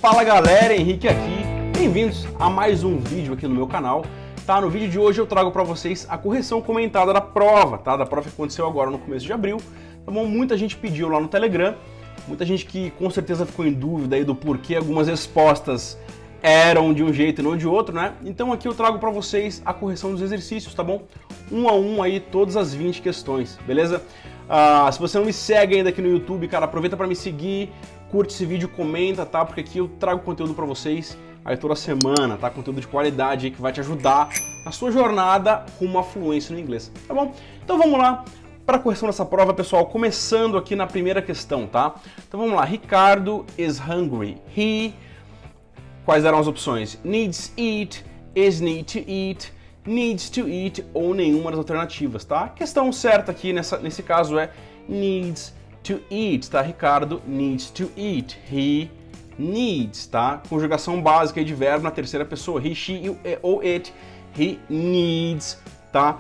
Fala galera, Henrique aqui, bem-vindos a mais um vídeo aqui no meu canal. Tá, no vídeo de hoje eu trago para vocês a correção comentada da prova, tá? Da prova que aconteceu agora no começo de abril. Tá bom? Muita gente pediu lá no Telegram, muita gente que com certeza ficou em dúvida aí do porquê algumas respostas eram de um jeito e não de outro, né? Então aqui eu trago para vocês a correção dos exercícios, tá bom? Um a um aí, todas as 20 questões, beleza? Se você não me segue ainda aqui no YouTube, cara, aproveita para me seguir, curte esse vídeo, comenta, tá? Porque aqui eu trago conteúdo para vocês aí toda semana, tá? Conteúdo de qualidade aí que vai te ajudar na sua jornada rumo à fluência no inglês, tá bom? Então vamos lá para a correção dessa prova, pessoal, começando aqui na primeira questão, tá? Então vamos lá, Ricardo is hungry. Quais eram as opções? Needs eat, is need to eat, needs to eat ou nenhuma das alternativas, tá? A questão certa aqui nesse caso é needs to eat, tá? Ricardo needs to eat. He needs, tá? Conjugação básica aí de verbo na terceira pessoa. He, she ou it. He needs, tá?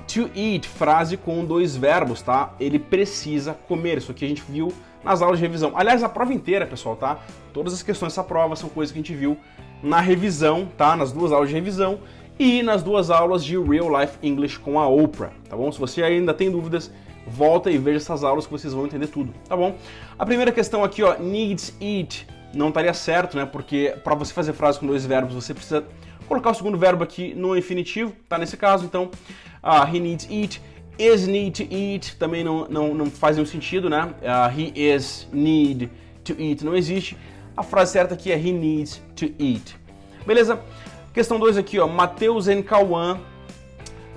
To eat, frase com dois verbos, tá? Ele precisa comer. Isso aqui a gente viu nas aulas de revisão. Aliás, a prova inteira, pessoal, tá? Todas as questões dessa prova são coisas que a gente viu na revisão, tá? Nas duas aulas de revisão e nas duas aulas de Real Life English com a Oprah, tá bom? Se você ainda tem dúvidas, volta e veja essas aulas que vocês vão entender tudo, tá bom? A primeira questão aqui, ó, needs eat, não estaria certo, né? Porque para você fazer frase com dois verbos, você precisa colocar o segundo verbo aqui no infinitivo, tá? Nesse caso, então, he needs eat. Is need to eat também não faz nenhum sentido, né? He is need to eat não existe. A frase certa aqui é he needs to eat. Beleza? Questão 2 aqui, ó. Mateus and Cauã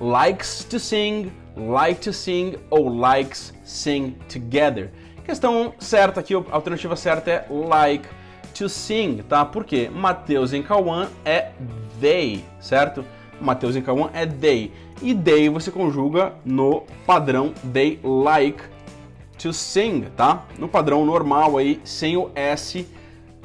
likes to sing, like to sing ou likes sing together. Questão certa aqui, a alternativa certa é like to sing, tá? Por quê? Mateus e Cauã é they, certo? Mateus e Cauã é they. E they você conjuga no padrão they like to sing, tá? No padrão normal aí, sem o S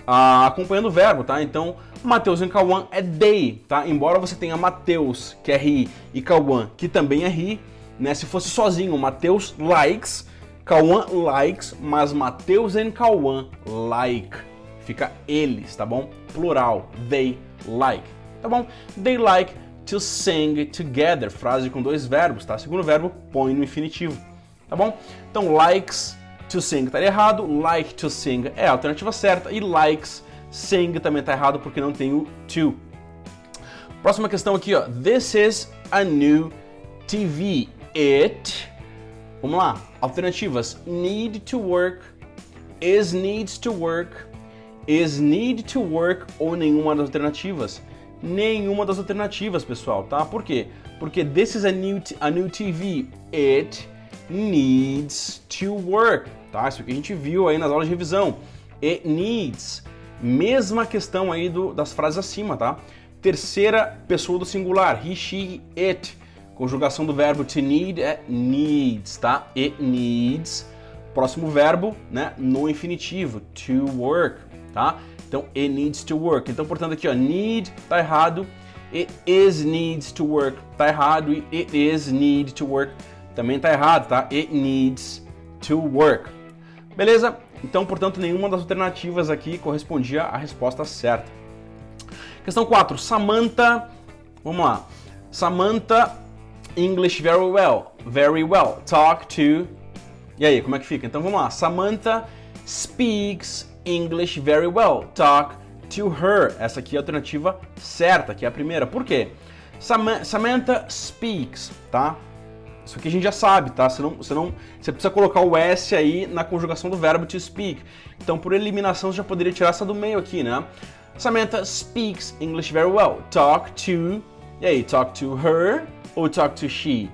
acompanhando o verbo, tá? Então, Mateus e Cauã é they, tá? Embora você tenha Mateus, que é he, e Cauã, que também é he, né? Se fosse sozinho, Mateus likes, Cauã likes, mas Mateus e Cauã like. Fica eles, tá bom? Plural, they like, tá bom? They like to sing together, frase com dois verbos, tá? Segundo verbo, põe no infinitivo, tá bom? Então, likes to sing tá errado, like to sing é a alternativa certa, e likes sing também tá errado porque não tem o to. Próxima questão aqui, ó. This is a new TV. It, vamos lá, alternativas, need to work, is needs to work, is need to work ou nenhuma das alternativas. Nenhuma das alternativas, pessoal, tá? Por quê? Porque this is a new TV. It needs to work, tá? Isso que a gente viu aí nas aulas de revisão. It needs. Mesma questão aí das frases acima, tá? Terceira pessoa do singular. He, she, it. Conjugação do verbo to need é needs, tá? It needs. Próximo verbo, né? No infinitivo. To work, tá? Então, it needs to work. Então, portanto, aqui, ó, need tá errado, it is needs to work tá errado e it is need to work também tá errado, tá? It needs to work. Beleza? Então, portanto, nenhuma das alternativas aqui correspondia à resposta certa. Questão 4. Samantha, vamos lá. Samantha, English very well. Very well. Talk to... E aí, como é que fica? Então, vamos lá. Samantha speaks English very well. Talk to her. Essa aqui é a alternativa certa, que é a primeira. Por quê? Samantha speaks, tá? Isso aqui a gente já sabe, tá? Você precisa colocar o S aí na conjugação do verbo to speak. Então, por eliminação, você já poderia tirar essa do meio aqui, né? Samantha speaks English very well. Talk to... E aí, talk to her ou talk to she?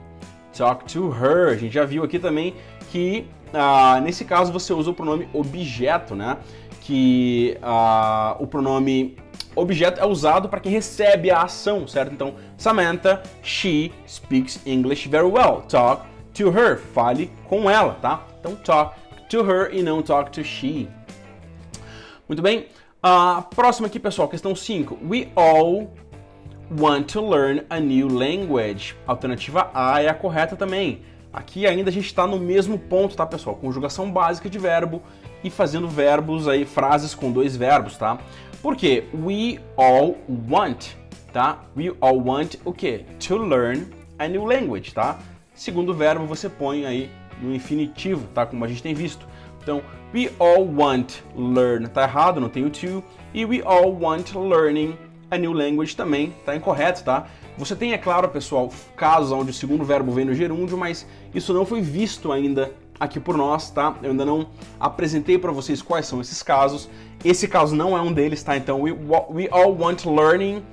Talk to her. A gente já viu aqui também que... nesse caso você usa o pronome objeto, né? Que o pronome objeto é usado para quem recebe a ação, certo? Então, Samantha, she speaks English very well. Talk to her. Fale com ela, tá? Então, talk to her e não talk to she. Muito bem. Próxima aqui, pessoal, questão 5. We all want to learn a new language. Alternativa A é a correta também. Aqui ainda a gente está no mesmo ponto, tá, pessoal? Conjugação básica de verbo e fazendo verbos aí, frases com dois verbos, tá? Por quê? We all want, tá? We all want o quê? To learn a new language, tá? Segundo verbo você põe aí no infinitivo, tá? Como a gente tem visto. Então, we all want learn, tá errado, não tem o to. E we all want learning a new language também tá incorreto, tá? Você tem, é claro, pessoal, casos onde o segundo verbo vem no gerúndio, mas isso não foi visto ainda aqui por nós, tá? Eu ainda não apresentei para vocês quais são esses casos. Esse caso não é um deles, tá? Então, we all want learning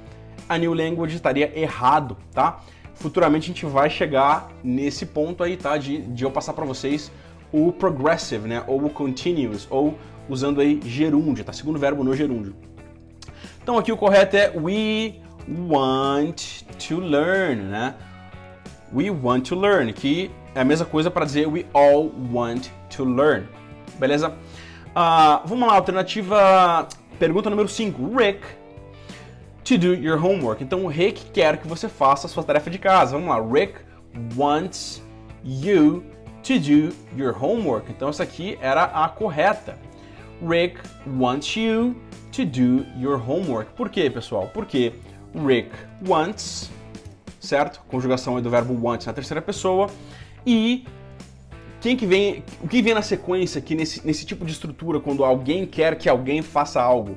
a new language estaria errado, tá? Futuramente a gente vai chegar nesse ponto aí, tá? De eu passar para vocês o progressive, né? Ou o continuous, ou usando aí gerúndio, tá? Segundo verbo no gerúndio. Então aqui o correto é we want to learn, né? We want to learn, que é a mesma coisa para dizer we all want to learn, beleza? Vamos lá, alternativa, pergunta número 5. Rick, to do your homework. Então o Rick quer que você faça a sua tarefa de casa. Vamos lá, Rick wants you to do your homework. Então essa aqui era a correta. Rick wants you to do your homework. Por quê, pessoal? Porque Rick wants, certo? Conjugação aí do verbo wants na terceira pessoa. E o que vem na sequência aqui nesse tipo de estrutura, quando alguém quer que alguém faça algo?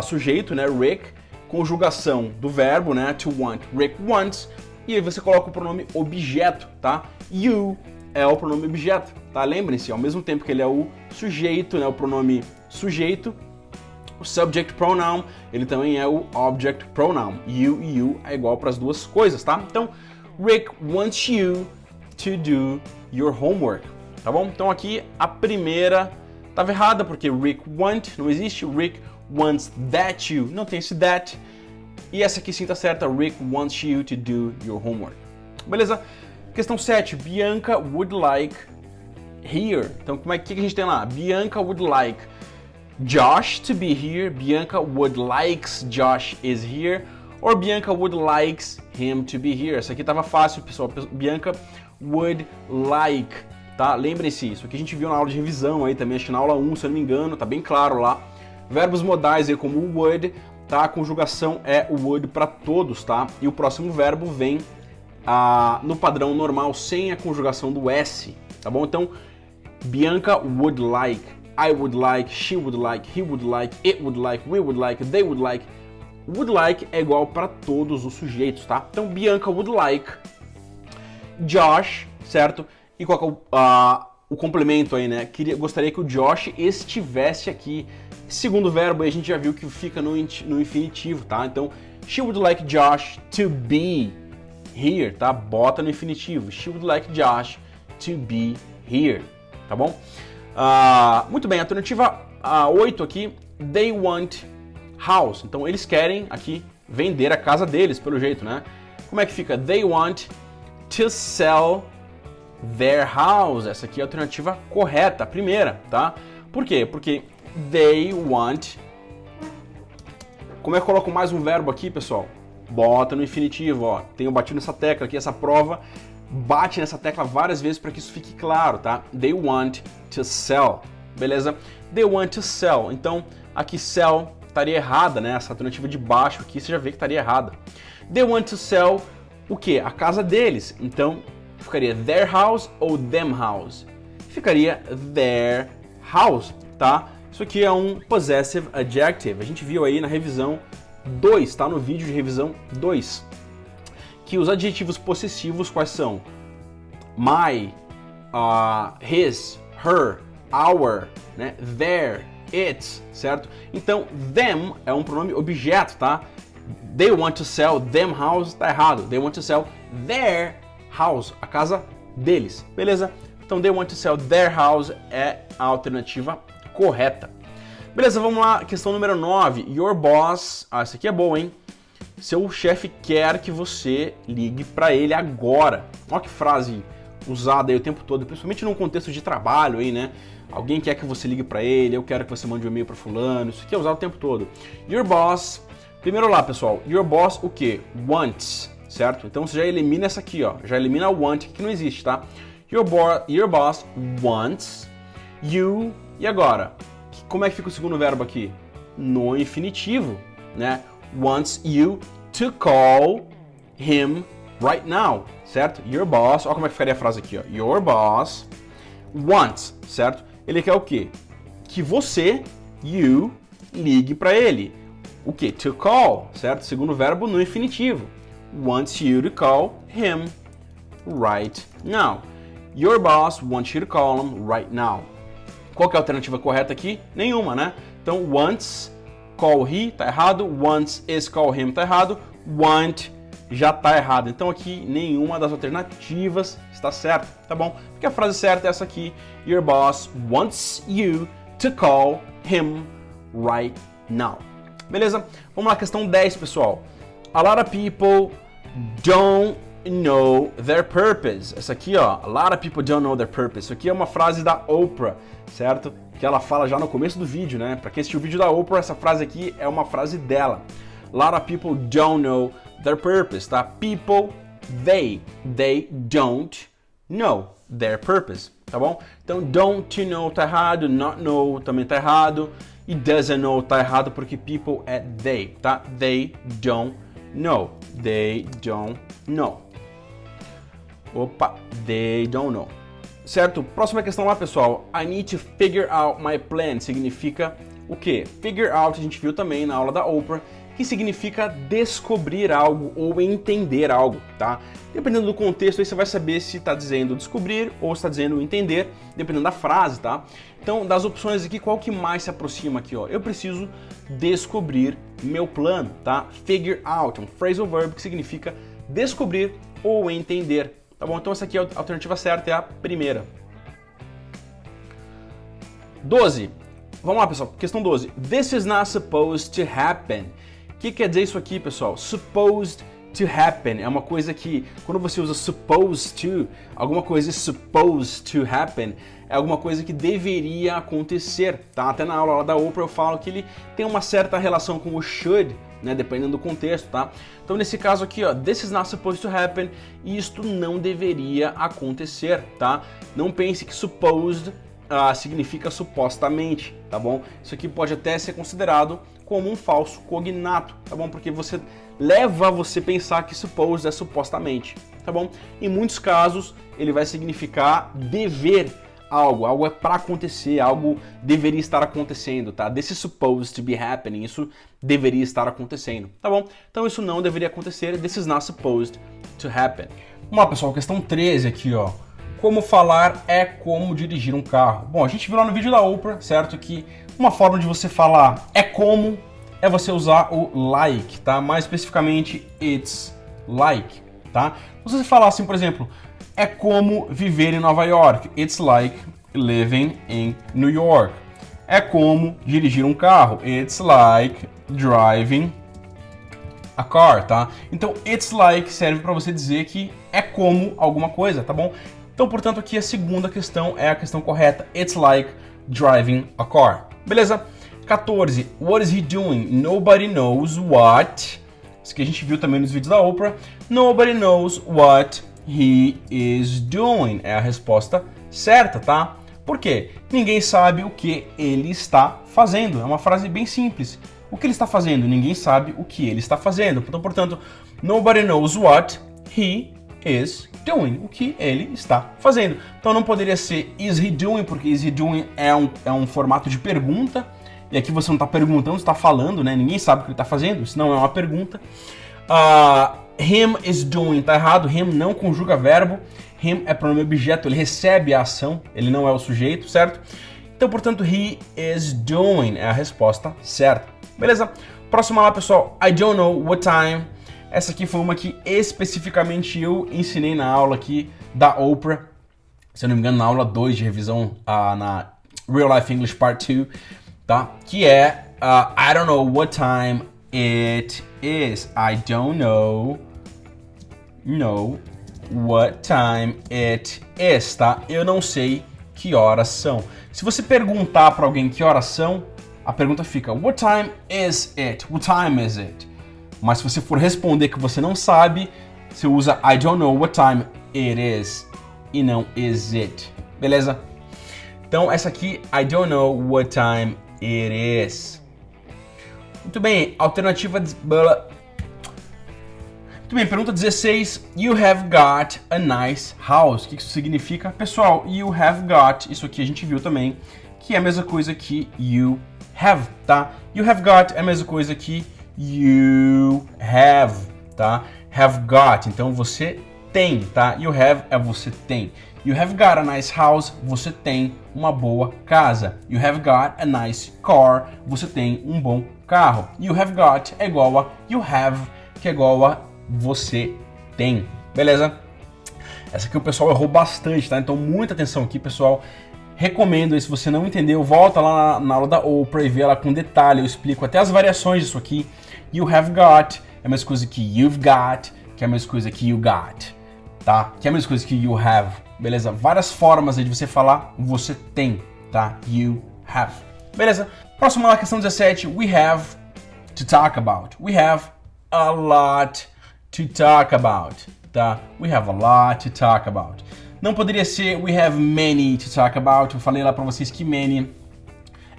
Sujeito, né? Rick, conjugação do verbo, né? To want. Rick wants. E aí você coloca o pronome objeto, tá? You é o pronome objeto, tá? Lembrem-se, ao mesmo tempo que ele é o sujeito, né? O pronome sujeito, o subject pronoun, ele também é o object pronoun. You e you é igual para as duas coisas, tá? Então, Rick wants you to do your homework, tá bom? Então aqui a primeira estava errada, porque Rick want não existe, Rick wants that you, não tem esse that. E essa aqui sim tá certa, Rick wants you to do your homework. Beleza? Questão 7, Bianca would like here. Então, como é que a gente tem lá? Bianca would like Josh to be here. Bianca would likes Josh is here. Or Bianca would likes him to be here. Essa aqui tava fácil, pessoal. Bianca would like, tá? Lembrem-se, isso aqui a gente viu na aula de revisão aí também, acho que na aula 1, se eu não me engano, tá bem claro lá. Verbos modais aí como o would, tá? A conjugação é o would para todos, tá? E o próximo verbo vem no padrão normal, sem a conjugação do S, tá bom? Então, Bianca would like, I would like, she would like, he would like, it would like, we would like, they would like. Would like é igual para todos os sujeitos, tá? Então, Bianca would like Josh, certo? E qual que é o complemento aí, né? Gostaria que o Josh estivesse aqui. Segundo verbo aí a gente já viu que fica no infinitivo, tá? Então, she would like Josh to be here, tá? Bota no infinitivo. She would like Josh to be here, tá bom? Muito bem, alternativa 8 aqui, they want house. Então, eles querem aqui vender a casa deles, pelo jeito, né? Como é que fica? They want to sell their house. Essa aqui é a alternativa correta, a primeira, tá? Por quê? Porque they want... Como é que eu coloco mais um verbo aqui, pessoal? Bota no infinitivo, ó. Tenho batido nessa tecla aqui, essa prova bate nessa tecla várias vezes para que isso fique claro, tá? They want to sell, beleza? They want to sell. Então, aqui sell estaria errada, né? Essa alternativa de baixo aqui, você já vê que estaria errada. They want to sell o quê? A casa deles. Então, ficaria their house ou them house? Ficaria their house, tá? Isso aqui é um possessive adjective. A gente viu aí na revisão 2, tá? No vídeo de revisão 2. Que os adjetivos possessivos quais são? My, his, her, our, né? Their, its, certo? Então, them é um pronome objeto, tá? They want to sell them house, tá errado. They want to sell their house, a casa deles, beleza? Então, they want to sell their house é a alternativa correta. Beleza, vamos lá, questão número 9. Your boss, essa aqui é boa, hein? Seu chefe quer que você ligue para ele agora. Olha que frase usada aí o tempo todo, principalmente num contexto de trabalho aí, né? Alguém quer que você ligue para ele, eu quero que você mande um e-mail para fulano, isso aqui é usado o tempo todo. Your boss, primeiro lá, pessoal, your boss o quê? Wants, certo? Então você já elimina essa aqui, ó, já elimina o want, que não existe, tá? Your boss wants you, E agora, como é que fica o segundo verbo aqui? No infinitivo, né? Wants you to call him right now, certo? Your boss, olha como é que ficaria a frase aqui, ó. Your boss wants, certo? Ele quer o quê? Que você, you, ligue para ele. O quê? To call, certo? Segundo verbo no infinitivo. Wants you to call him right now. Your boss wants you to call him right now. Qual que é a alternativa correta aqui? Nenhuma, né? Então, wants, call he, tá errado. Wants is call him, tá errado. Want já tá errado. Então aqui nenhuma das alternativas está certa, tá bom? Porque a frase certa é essa aqui. Your boss wants you to call him right now. Beleza? Vamos lá, questão 10, pessoal. A lot of people don't know their purpose. Essa aqui, ó, a lot of people don't know their purpose. Isso aqui é uma frase da Oprah, certo? Que ela fala já no começo do vídeo, né? Pra quem assistiu o vídeo da Oprah, essa frase aqui é uma frase dela. A lot of people don't know their purpose, tá? People, they don't know their purpose, tá bom? Então, don't know tá errado, not know também tá errado, e doesn't know tá errado porque people é they, tá? They don't know. They don't know. Opa, they don't know. Certo? Próxima questão lá, pessoal. I need to figure out my plan. Significa o quê? Figure out, a gente viu também na aula da Oprah, que significa descobrir algo ou entender algo, tá? Dependendo do contexto, aí você vai saber se está dizendo descobrir ou está dizendo entender, dependendo da frase, tá? Então, das opções aqui, qual que mais se aproxima aqui, ó? Eu preciso descobrir meu plano, tá? Figure out, um phrasal verb que significa descobrir ou entender, tá bom? Então, essa aqui é a alternativa certa, é a primeira. 12. Vamos lá, pessoal. Questão 12. This is not supposed to happen. O que quer dizer isso aqui, pessoal? Supposed to happen é uma coisa que, quando você usa supposed to, alguma coisa is supposed to happen, é alguma coisa que deveria acontecer, tá? Até na aula lá da Oprah eu falo que ele tem uma certa relação com o should, né? Dependendo do contexto, tá? Então, nesse caso aqui, ó, this is not supposed to happen, isto não deveria acontecer, tá? Não pense que supposed significa supostamente, tá bom? Isso aqui pode até ser considerado como um falso cognato, tá bom? Porque você leva você pensar que supposed é supostamente, tá bom? Em muitos casos, ele vai significar dever algo, algo é para acontecer, algo deveria estar acontecendo, tá? This is supposed to be happening, isso deveria estar acontecendo, tá bom? Então isso não deveria acontecer, this is not supposed to happen. Vamos lá, pessoal, questão 13 aqui, ó. Como falar é como dirigir um carro. Bom, a gente viu lá no vídeo da Oprah, certo? Que uma forma de você falar é como é você usar o like, tá? Mais especificamente, it's like, tá? Se você falar assim, por exemplo, é como viver em Nova York. It's like living in New York. É como dirigir um carro. It's like driving a car, tá? Então, it's like serve para você dizer que é como alguma coisa, tá bom? Então, portanto, aqui a segunda questão é a questão correta. It's like driving a car. Beleza? 14. What is he doing? Nobody knows what. Isso que a gente viu também nos vídeos da Oprah. Nobody knows what he is doing. É a resposta certa, tá? Por quê? Ninguém sabe o que ele está fazendo. É uma frase bem simples. O que ele está fazendo? Ninguém sabe o que ele está fazendo. Então, portanto, nobody knows what he is doing, o que ele está fazendo. Então não poderia ser is he doing, porque is he doing é um formato de pergunta, e aqui você não está perguntando, você está falando, né? Ninguém sabe o que ele está fazendo, isso não é uma pergunta. Him is doing, tá errado, him não conjuga verbo, him é pronome objeto, ele recebe a ação, ele não é o sujeito, certo? Então, portanto, he is doing é a resposta certa. Beleza? Próxima lá, pessoal. I don't know what time. Essa aqui foi uma que especificamente eu ensinei na aula aqui da Oprah, se eu não me engano, na aula 2 de revisão na Real Life English Part 2, tá? Que é I don't know what time it is. I don't know what time it is, tá? Eu não sei que horas são. Se você perguntar para alguém que horas são, a pergunta fica what time is it? What time is it? Mas se você for responder que você não sabe, você usa I don't know what time it is e não is it. Beleza? Então, essa aqui, I don't know what time it is. Muito bem, alternativa... Muito bem, pergunta 16. You have got a nice house. O que isso significa? Pessoal, you have got, isso aqui a gente viu também, que é a mesma coisa que you have, tá? You have got é a mesma coisa que you have, tá? Have got, então você tem, tá? You have é você tem. You have got a nice house, você tem uma boa casa. You have got a nice car, você tem um bom carro. You have got é igual a you have, que é igual a você tem. Beleza? Essa aqui o pessoal errou bastante, tá? Então muita atenção aqui, pessoal. Recomendo aí, se você não entendeu, volta lá na aula da Oprah e vê ela com detalhe. Eu explico até as variações disso aqui. You have got é a mesma coisa que you've got, que é a mesma coisa que you got, tá? Que é a mesma coisa que you have, beleza? Várias formas aí de você falar você tem, tá? You have. Beleza? Próxima lá, questão 17. We have to talk about. We have a lot to talk about, tá? We have a lot to talk about. Não poderia ser we have many to talk about. Eu falei lá pra vocês que many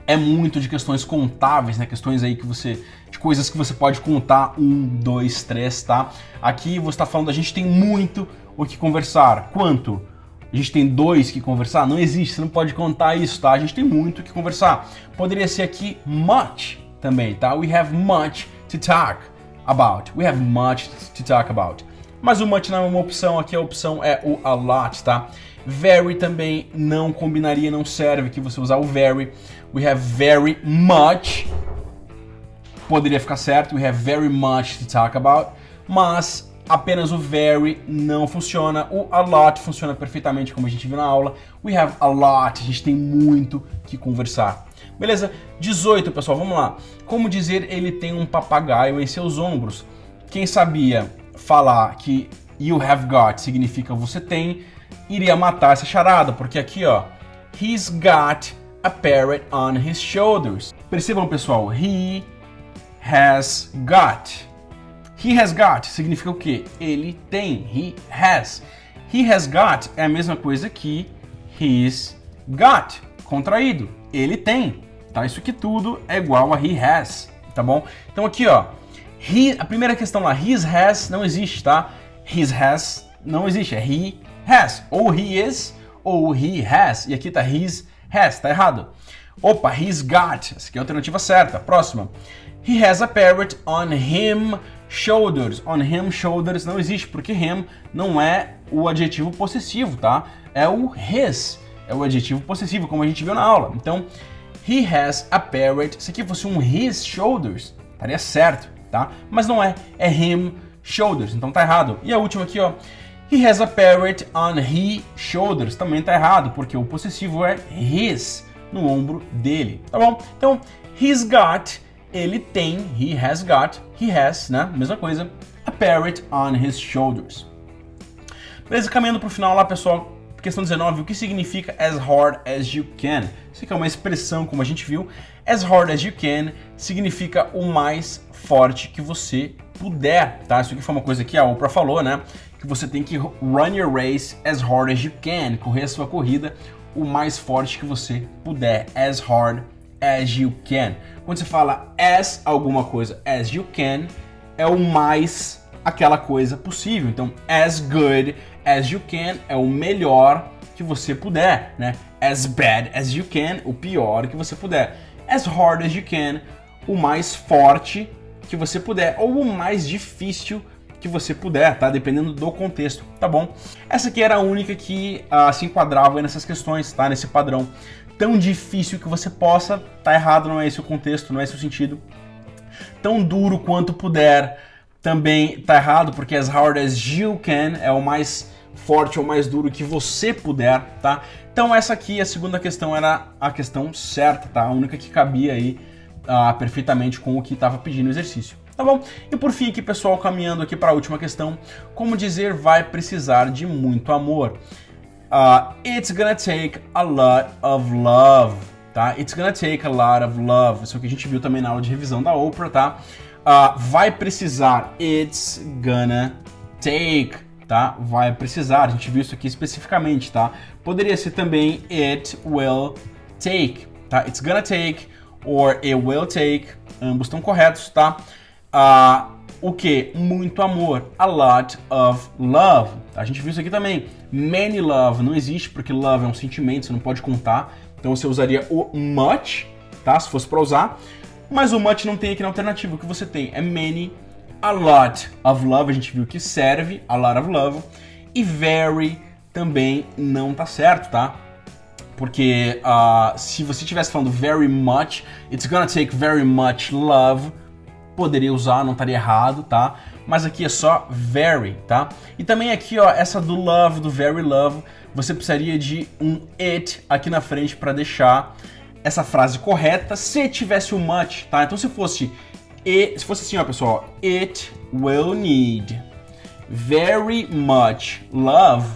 é muito de questões contáveis, né? Questões aí que você... de coisas que você pode contar. 1, 2, 3, tá? Aqui você tá falando, a gente tem muito o que conversar. Quanto? A gente tem 2 que conversar? Não existe, você não pode contar isso, tá? A gente tem muito o que conversar. Poderia ser aqui much também, tá? We have much to talk about. We have much to talk about. Mas o much não é uma opção, aqui a opção é o a lot, tá? Very também não combinaria, não serve que você usar o very. We have very much. Poderia ficar certo, we have very much to talk about. Mas apenas o very não funciona. O a lot funciona perfeitamente, como a gente viu na aula. We have a lot, a gente tem muito que conversar. Beleza? 18, pessoal, vamos lá. Como dizer ele tem um papagaio em seus ombros? Quem sabia falar que you have got significa você tem, iria matar essa charada, porque aqui, ó, he's got a parrot on his shoulders. Percebam, pessoal, he has got. He has got significa o quê? Ele tem, he has. He has got é a mesma coisa que he's got, contraído, ele tem, tá? Isso aqui tudo é igual a he has, tá bom? Então aqui, ó, a primeira questão lá, his has não existe, tá? His has não existe, é he has. Ou he is, ou he has. E aqui tá his has, tá errado. Opa, he's got. Essa aqui é a alternativa certa. Próxima. He has a parrot on him shoulders. On him shoulders não existe, porque him não é o adjetivo possessivo, tá? É o his. É o adjetivo possessivo, como a gente viu na aula. Então, he has a parrot. Se aqui fosse um his shoulders, estaria certo. Tá? Mas não é, é him shoulders, então tá errado. E a última aqui, ó, he has a parrot on his shoulders, também tá errado, porque o possessivo é his, no ombro dele, tá bom? Então, he's got, ele tem, he has, né, mesma coisa, a parrot on his shoulders. Beleza, caminhando pro final lá, pessoal, questão 19, o que significa as hard as you can? Isso aqui é uma expressão, como a gente viu, as hard as you can significa o mais forte que você puder, tá? Isso aqui foi uma coisa que a Oprah falou, né? Que você tem que run your race as hard as you can, correr a sua corrida o mais forte que você puder, as hard as you can. Quando você fala as alguma coisa, as you can, é o mais aquela coisa possível. Então, as good as you can é o melhor que você puder, né? As bad as you can, o pior que você puder. As hard as you can, o mais forte que você puder, ou o mais difícil que você puder, tá? Dependendo do contexto, tá bom? Essa aqui era a única que se enquadrava nessas questões, tá? Nesse padrão. Tão difícil que você possa, tá errado, não é esse o contexto, não é esse o sentido. Tão duro quanto puder, também tá errado, porque as hard as you can é o mais forte ou mais duro que você puder, tá? Então essa aqui, a segunda questão, era a questão certa, tá? A única que cabia aí perfeitamente com o que estava pedindo o exercício, tá bom? E por fim aqui, pessoal, caminhando aqui para a última questão, como dizer vai precisar de muito amor? It's gonna take a lot of love, tá? It's gonna take a lot of love. Isso que a gente viu também na aula de revisão da Oprah, tá? Vai precisar, it's gonna take, tá? Vai precisar, a gente viu isso aqui especificamente, tá? Poderia ser também it will take, tá? It's gonna take or it will take, ambos estão corretos, tá? O que? Muito amor, a lot of love. A gente viu isso aqui também. Many love não existe porque love é um sentimento, você não pode contar. Então você usaria o much, tá? Se fosse para usar. Mas o much não tem aqui na alternativa. O que você tem é many, a lot of love. A gente viu que serve, a lot of love. E very também não tá certo, tá? Porque se você estivesse falando very much, it's gonna take very much love, poderia usar, não estaria errado, tá? Mas aqui é só very, tá? E também aqui, ó, essa do love, do very love, você precisaria de um it aqui na frente para deixar essa frase correta se tivesse o much, tá? Então se fosse assim, ó, pessoal, it will need very much love,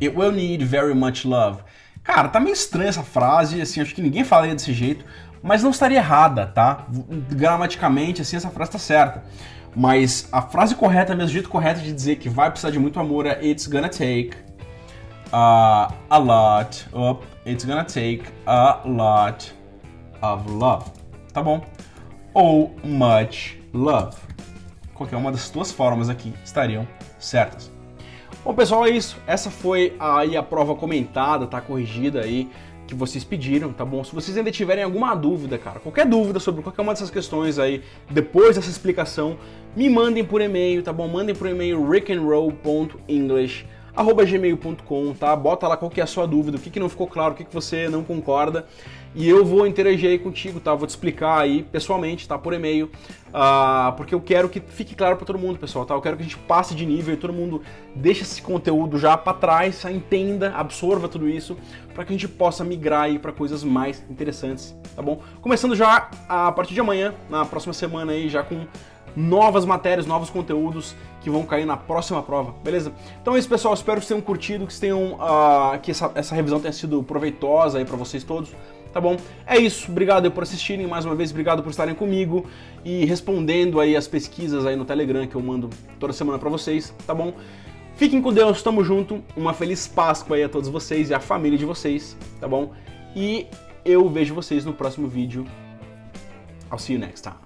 it will need very much love. Cara, tá meio estranha essa frase, assim, acho que ninguém falaria desse jeito, mas não estaria errada, tá? Gramaticamente, assim, essa frase tá certa. Mas a frase correta, mesmo jeito correto de dizer que vai precisar de muito amor é it's gonna take a lot of, it's gonna take a lot of love, tá bom? Ou much love. Qualquer uma das duas formas aqui estariam certas. Bom, pessoal, é isso. Essa foi aí a prova comentada, tá? Corrigida aí, que vocês pediram, tá bom? Se vocês ainda tiverem alguma dúvida, cara, qualquer dúvida sobre qualquer uma dessas questões aí, depois dessa explicação, me mandem por e-mail, tá bom? Mandem por e-mail rickandroll.english@gmail.com, tá? Bota lá qual que é a sua dúvida, o que não ficou claro, o que você não concorda, e eu vou interagir aí contigo, tá? Vou te explicar aí pessoalmente, tá? Por e-mail, porque eu quero que fique claro para todo mundo, pessoal, tá? Eu quero que a gente passe de nível e todo mundo deixe esse conteúdo já para trás, entenda, absorva tudo isso, para que a gente possa migrar aí para coisas mais interessantes, tá bom? Começando já a partir de amanhã, na próxima semana aí, já com novas matérias, novos conteúdos que vão cair na próxima prova, beleza? Então é isso, pessoal, espero que vocês tenham curtido, que essa revisão tenha sido proveitosa aí para vocês todos, tá bom? É isso, obrigado aí por assistirem, mais uma vez, obrigado por estarem comigo e respondendo aí as pesquisas aí no Telegram que eu mando toda semana para vocês, tá bom? Fiquem com Deus, tamo junto, uma feliz Páscoa aí a todos vocês e a família de vocês, tá bom? E eu vejo vocês no próximo vídeo. I'll see you next time.